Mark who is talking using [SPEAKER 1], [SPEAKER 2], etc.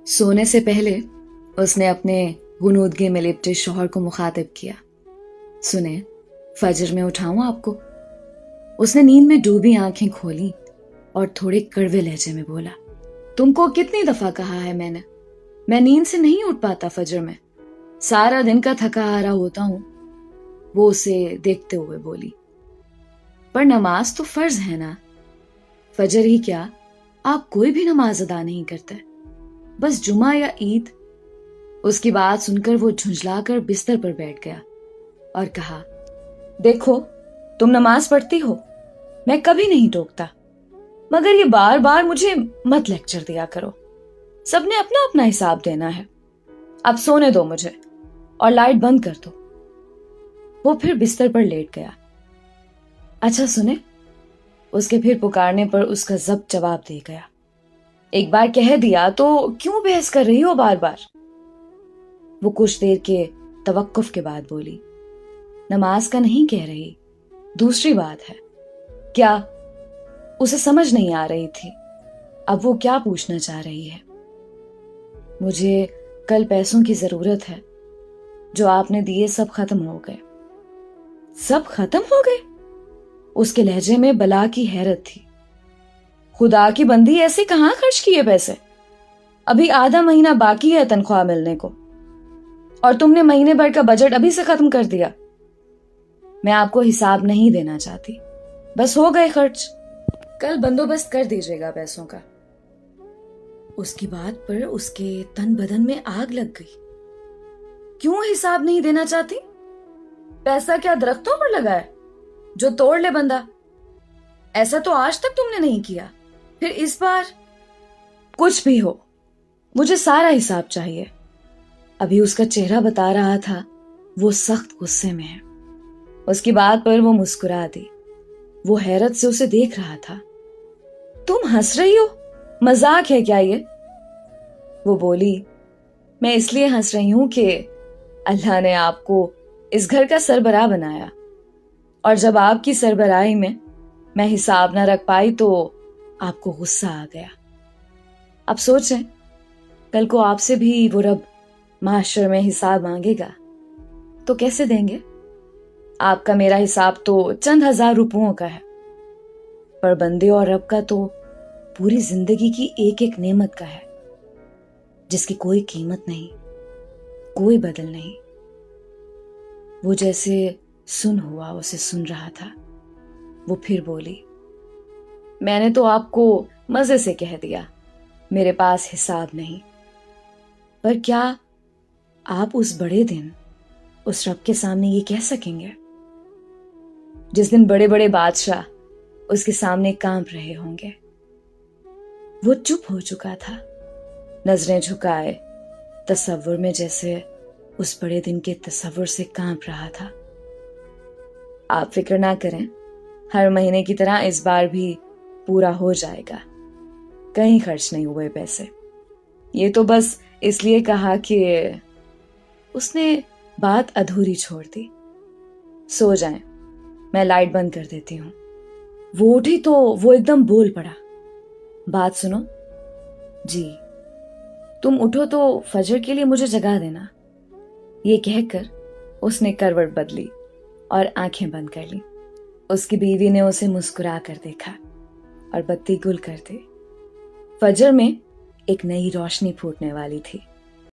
[SPEAKER 1] सोने से पहले उसने अपने गुनूदगी में लिपटे शौहर को मुखातिब किया। सुने, फजर में उठाऊं आपको? उसने नींद में डूबी आंखें खोली और थोड़े कड़वे लहजे में बोला, तुमको कितनी दफा कहा है मैंने, मैं नींद से नहीं उठ पाता फजर में, सारा दिन का थका हारा होता हूं। वो उसे देखते हुए बोली, पर नमाज तो फर्ज है ना। फजर ही क्या, आप कोई भी नमाज अदा नहीं करते, बस जुमा या ईद। उसकी बात सुनकर वो झुंझलाकर बिस्तर पर बैठ गया और कहा, देखो तुम नमाज पढ़ती हो, मैं कभी नहीं टोकता, मगर ये बार बार मुझे मत लेक्चर दिया करो। सबने अपना अपना हिसाब देना है। अब सोने दो मुझे और लाइट बंद कर दो। वो फिर बिस्तर पर लेट गया। अच्छा सुने, उसके फिर पुकारने पर उसका जब्त जवाब दे गया, एक बार कह दिया तो क्यों बहस कर रही हो बार बार। वो कुछ देर के तवक्कुफ के बाद बोली, नमाज का नहीं कह रही, दूसरी बात है। क्या? उसे समझ नहीं आ रही थी अब वो क्या पूछना चाह रही है। मुझे कल पैसों की जरूरत है, जो आपने दिए सब खत्म हो गए। सब खत्म हो गए? उसके लहजे में बला की हैरत थी। खुदा की बंदी, ऐसे कहां खर्च किए पैसे? अभी आधा महीना बाकी है तनख्वाह मिलने को, और तुमने महीने भर का बजट अभी से खत्म कर दिया। मैं आपको हिसाब नहीं देना चाहती, बस हो गए खर्च, कल बंदोबस्त कर दीजिएगा पैसों का। उसकी बात पर उसके तन बदन में आग लग गई। क्यों हिसाब नहीं देना चाहती? पैसा क्या दरख्तों पर लगा है जो तोड़ ले बंदा? ऐसा तो आज तक तुमने नहीं किया, फिर इस बार? कुछ भी हो, मुझे सारा हिसाब चाहिए। अभी उसका चेहरा बता रहा था वो सख्त गुस्से में है। उसकी बात पर वो मुस्कुरा दी। वो हैरत से उसे देख रहा था। तुम हंस रही हो? मजाक है क्या ये? वो बोली, मैं इसलिए हंस रही हूं कि अल्लाह ने आपको इस घर का सरबराह बनाया, और जब आपकी सरबराही में मैं हिसाब न रख पाई तो आपको गुस्सा आ गया। अब सोचें, कल को आपसे भी वो रब माशर में हिसाब मांगेगा तो कैसे देंगे? आपका मेरा हिसाब तो चंद हजार रुपयों का है, पर बंदे और रब का तो पूरी जिंदगी की एक एक नेमत का है, जिसकी कोई कीमत नहीं, कोई बदल नहीं। वो जैसे सुन हुआ उसे सुन रहा था। वो फिर बोली, मैंने तो आपको मजे से कह दिया मेरे पास हिसाब नहीं, पर क्या आप उस बड़े दिन उस रब के सामने ये कह सकेंगे जिस दिन बड़े बड़े बादशाह उसके सामने कांप रहे होंगे? वो चुप हो चुका था, नजरें झुकाए, तसव्वुर में जैसे उस बड़े दिन के तसव्वुर से कांप रहा था। आप फिक्र ना करें, हर महीने की तरह इस बार भी पूरा हो जाएगा, कहीं खर्च नहीं हुए पैसे। ये तो बस इसलिए कहा कि उसने बात अधूरी छोड़ दी। सो जाएं, मैं लाइट बंद कर देती हूं। वो उठी तो वो एकदम बोल पड़ा, बात सुनो जी, तुम उठो तो फजर के लिए मुझे जगा देना। ये कहकर उसने करवट बदली और आंखें बंद कर ली। उसकी बीवी ने उसे मुस्कुरा कर देखा और बत्ती गुल कर दी। फजर में एक नई रोशनी फूटने वाली थी।